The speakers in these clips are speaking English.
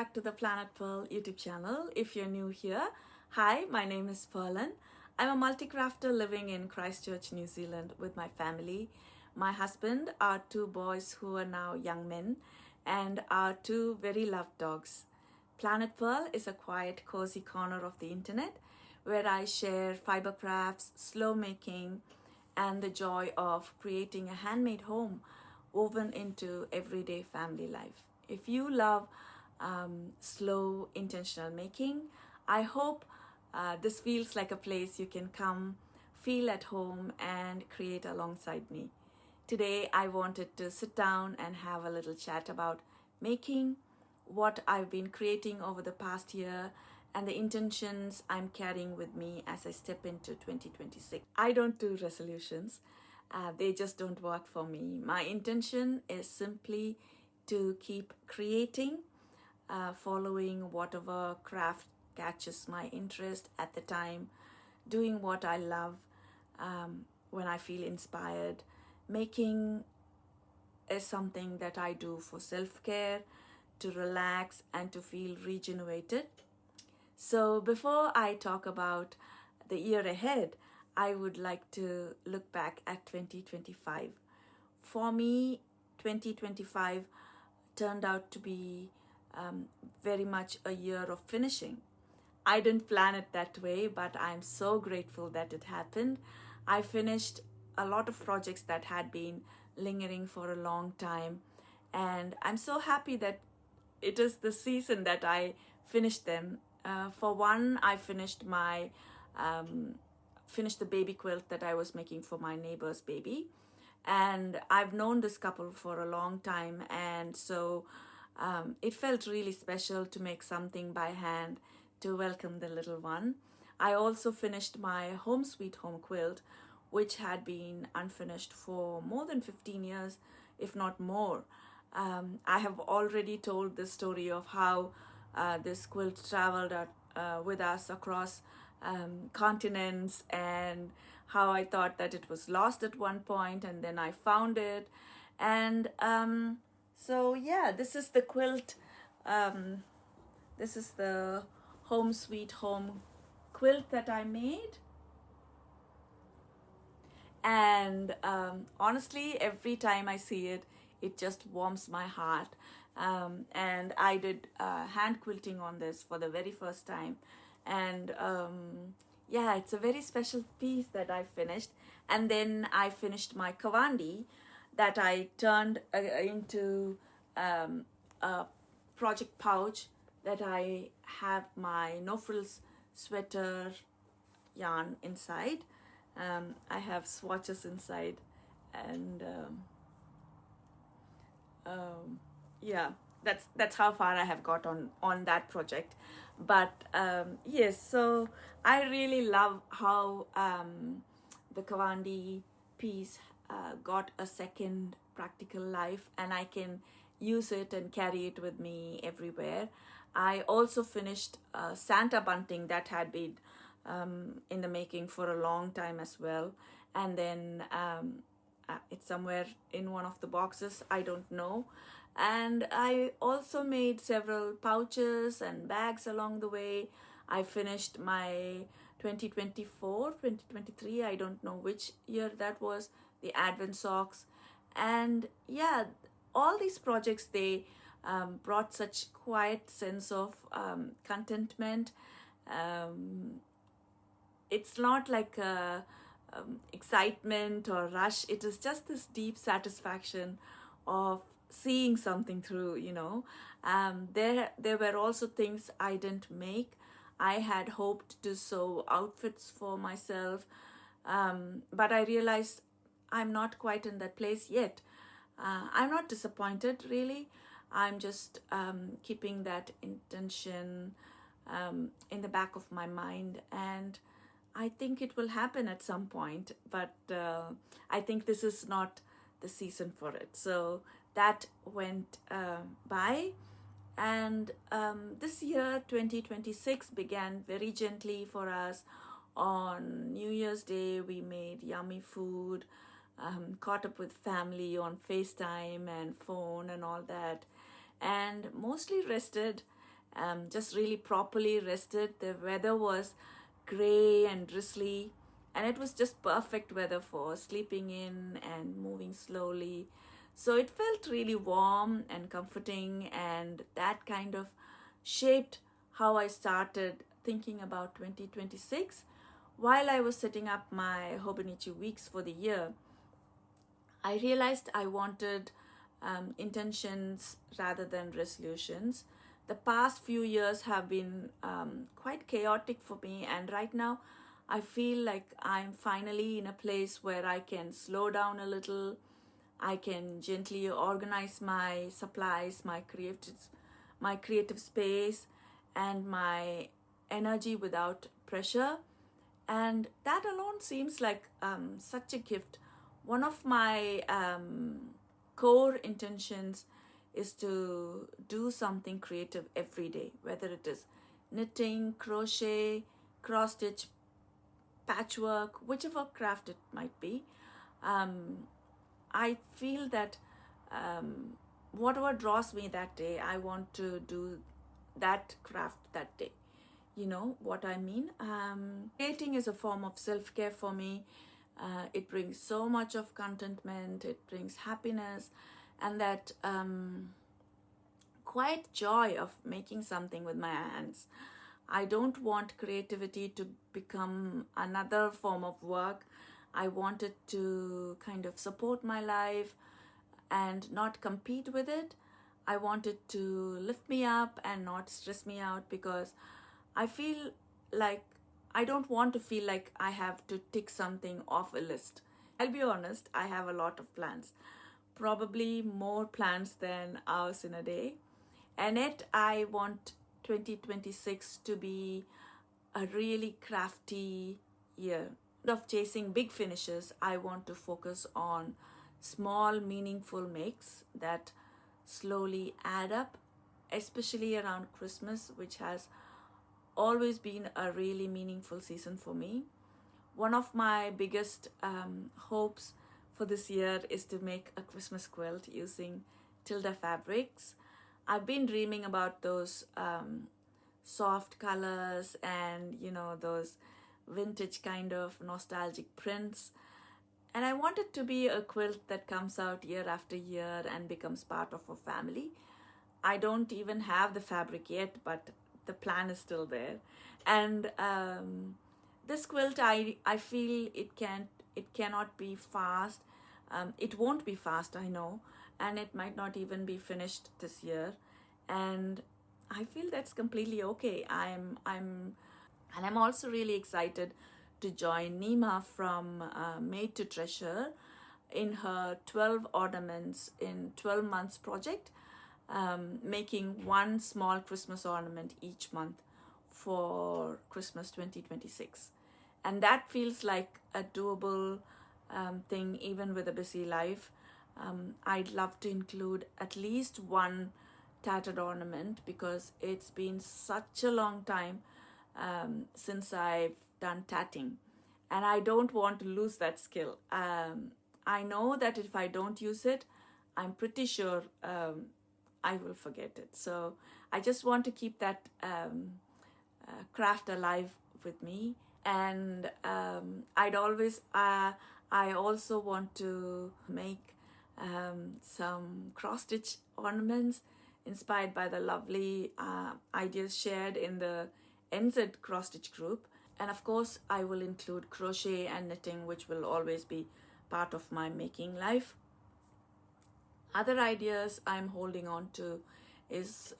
back to the Planet Pearl YouTube channel. If you're new here, hi, my name is Pearlin. I'm a multi-crafter living in Christchurch, New Zealand with my family, my husband, our two boys who are now young men, and our two very loved dogs. Planet Pearl is a quiet, cozy corner of the internet where I share fiber crafts, slow making, and the joy of creating a handmade home woven into everyday family life. If you love slow, intentional making, I hope this feels like a place you can come, feel at home, and create alongside me. Today, I wanted to sit down and have a little chat about making, what I've been creating over the past year, and the intentions I'm carrying with me as I step into 2026. I don't do resolutions. They just don't work for me. My intention is simply to keep creating, following whatever craft catches my interest at the time, doing what I love when I feel inspired. Making is something that I do for self-care, to relax, and to feel regenerated. So before I talk about the year ahead, I would like to look back at 2025. For me, 2025 turned out to be very much a year of finishing. I didn't plan it that way, but I'm so grateful that it happened. I finished a lot of projects that had been lingering for a long time, and I'm so happy that it is the season that I finished them. For one, I finished the baby quilt that I was making for my neighbor's baby, and I've known this couple for a long time, and so it felt really special to make something by hand to welcome the little one. I also finished my Home Sweet Home quilt, which had been unfinished for more than 15 years, if not more. I have already told the story of how this quilt traveled with us across continents, and how I thought that it was lost at one point and then I found it. And so yeah, this is the quilt. This is the Home Sweet Home quilt that I made. And honestly, every time I see it, it just warms my heart. And I did hand quilting on this for the very first time. And yeah, it's a very special piece that I finished. And then I finished my kawandi that I turned into a project pouch that I have my no frills sweater yarn inside. I have swatches inside, and yeah, that's how far I have got on that project. But yes, so I really love how the kawandi piece got a second practical life, and I can use it and carry it with me everywhere. I also finished Santa bunting that had been in the making for a long time as well, and then it's somewhere in one of the boxes, I don't know. And I also made several pouches and bags along the way. I finished my 2024, 2023, I don't know which year that was, the Advent socks. And yeah, all these projects, they brought such quiet sense of contentment. It's not like a excitement or rush. It is just this deep satisfaction of seeing something through, you know. There were also things I didn't make. I had hoped to sew outfits for myself, but I realized I'm not quite in that place yet. I'm not disappointed, really. I'm just keeping that intention in the back of my mind, and I think it will happen at some point, but I think this is not the season for it. So that went by, and this year, 2026, began very gently for us. On New Year's Day, we made yummy food, caught up with family on FaceTime and phone and all that, and mostly rested just really properly rested. The weather was gray and drizzly, and it was just perfect weather for sleeping in and moving slowly. So it felt really warm and comforting, and that kind of shaped how I started thinking about 2026 while I was setting up my Hobonichi weeks for the year. I realized I wanted intentions rather than resolutions. The past few years have been quite chaotic for me, and right now I feel like I'm finally in a place where I can slow down a little. I can gently organize my supplies, my creative space, and my energy without pressure. And that alone seems like such a gift. One of my core intentions is to do something creative every day, whether it is knitting, crochet, cross stitch, patchwork, whichever craft it might be. I feel that whatever draws me that day, I want to do that craft that day. You know what I mean? Creating is a form of self care for me. It brings so much of contentment, it brings happiness, and that quiet joy of making something with my hands. I don't want creativity to become another form of work. I want it to kind of support my life and not compete with it. I want it to lift me up and not stress me out, because I feel like I don't want to feel like I have to tick something off a list. I'll be honest, I have a lot of plans, probably more plans than hours in a day. And yet, I want 2026 to be a really crafty year. Instead of chasing big finishes, I want to focus on small, meaningful makes that slowly add up, especially around Christmas, which has always been a really meaningful season for me. One of my biggest hopes for this year is to make a Christmas quilt using Tilda fabrics. I've been dreaming about those soft colors and, those vintage kind of nostalgic prints. And I want it to be a quilt that comes out year after year and becomes part of a family. I don't even have the fabric yet, but the plan is still there. And this quilt, I feel it cannot be fast. It won't be fast, I know, and it might not even be finished this year. And I feel that's completely okay. And I'm also really excited to join Nima from Made to Treasure in her 12 ornaments in 12 months project, making one small Christmas ornament each month for Christmas 2026. And that feels like a doable thing, even with a busy life. I'd love to include at least one tattered ornament, because it's been such a long time since I've done tatting, and I don't want to lose that skill. I know that if I don't use it, I'm pretty sure I will forget it. So I just want to keep that craft alive with me. And I also want to make some cross stitch ornaments inspired by the lovely ideas shared in the NZ cross stitch group. And of course, I will include crochet and knitting, which will always be part of my making life. Other ideas I'm holding on to is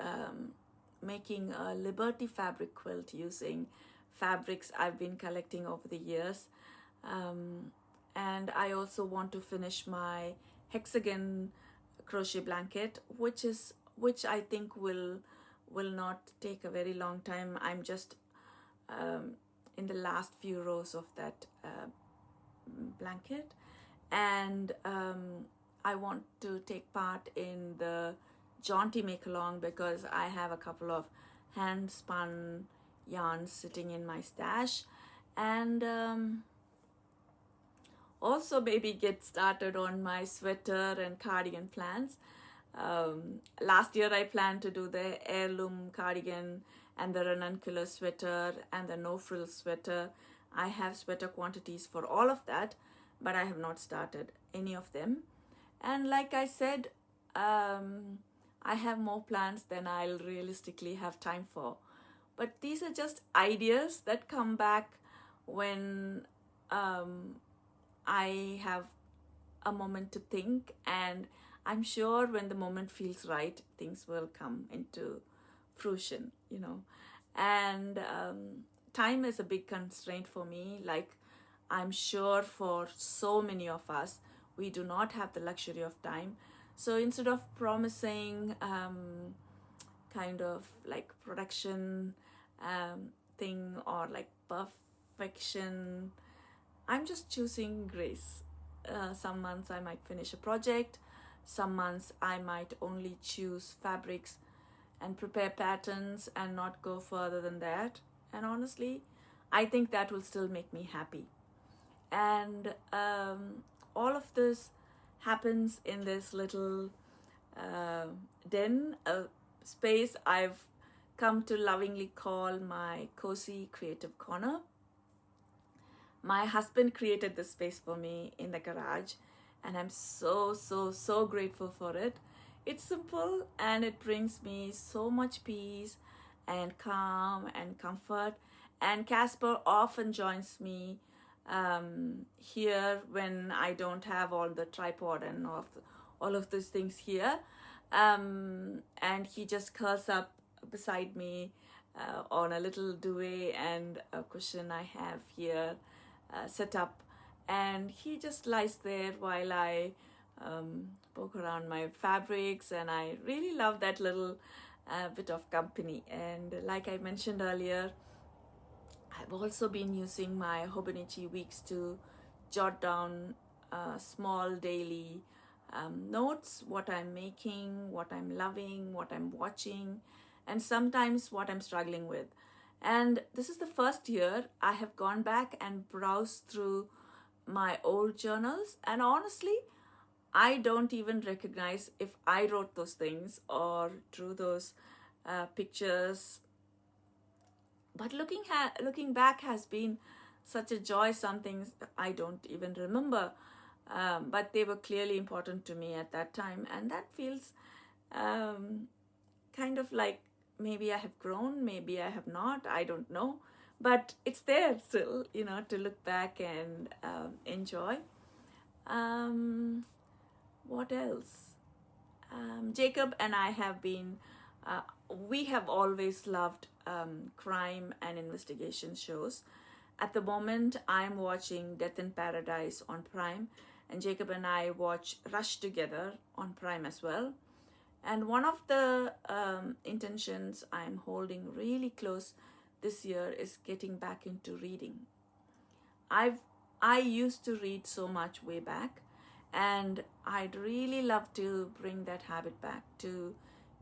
making a Liberty fabric quilt using fabrics I've been collecting over the years. And I also want to finish my hexagon crochet blanket, which I think will not take a very long time. I'm just in the last few rows of that blanket, and I want to take part in the jaunty make along, because I have a couple of hand spun yarns sitting in my stash, and also maybe get started on my sweater and cardigan plans. Last year I planned to do the heirloom cardigan and the ranuncular sweater and the no frill sweater. I have sweater quantities for all of that, but I have not started any of them. And like I said, I have more plans than I'll realistically have time for. But these are just ideas that come back when I have a moment to think, and I'm sure when the moment feels right, things will come into fruition, you know. And time is a big constraint for me. Like, I'm sure for so many of us, we do not have the luxury of time. So instead of promising kind of like production thing or like perfection, I'm just choosing grace. Some months I might finish a project, some months I might only choose fabrics and prepare patterns and not go further than that. And honestly, I think that will still make me happy. And all of this happens in this little den, a space I've come to lovingly call my cozy creative corner. My husband created this space for me in the garage, and I'm so grateful for it. It's simple and it brings me so much peace and calm and comfort. And Casper often joins me here when I don't have all the tripod and all of those things here. And he just curls up beside me on a little duvet and a cushion I have here set up, and he just lies there while I poke around my fabrics, and I really love that little bit of company. And like I mentioned earlier, I've also been using my Hobonichi weeks to jot down small daily notes, what I'm making, what I'm loving, what I'm watching, and sometimes what I'm struggling with. And this is the first year I have gone back and browsed through my old journals, and honestly, I don't even recognize if I wrote those things or drew those pictures. But looking back has been such a joy. Some things I don't even remember, but they were clearly important to me at that time, and that feels kind of like maybe I have grown, maybe I have not, I don't know, but it's there still, you know, to look back and enjoy. What else? Jacob and I have been, we have always loved crime and investigation shows. At the moment, I'm watching Death in Paradise on Prime, and Jacob and I watch Rush together on Prime as well. And one of the intentions I'm holding really close this year is getting back into reading. I used to read so much way back, and I'd really love to bring that habit back, to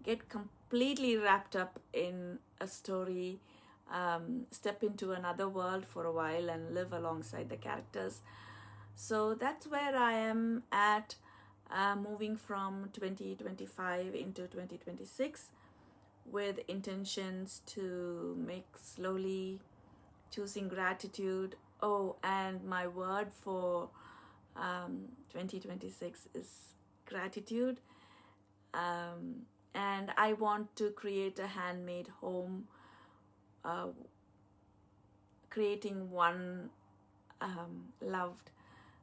get completely wrapped up in a story, step into another world for a while and live alongside the characters. So that's where I am at, moving from 2025 into 2026 with intentions to make slowly, choosing gratitude. Oh, and my word for 2026 is gratitude. And I want to create a handmade home, creating one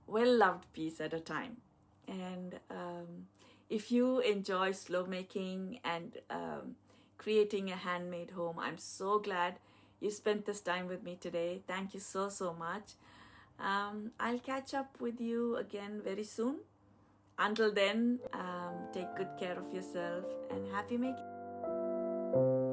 well-loved piece at a time. And if you enjoy slow making and creating a handmade home, I'm so glad you spent this time with me today. Thank you so much. I'll catch up with you again very soon. Until then, take good care of yourself and happy making.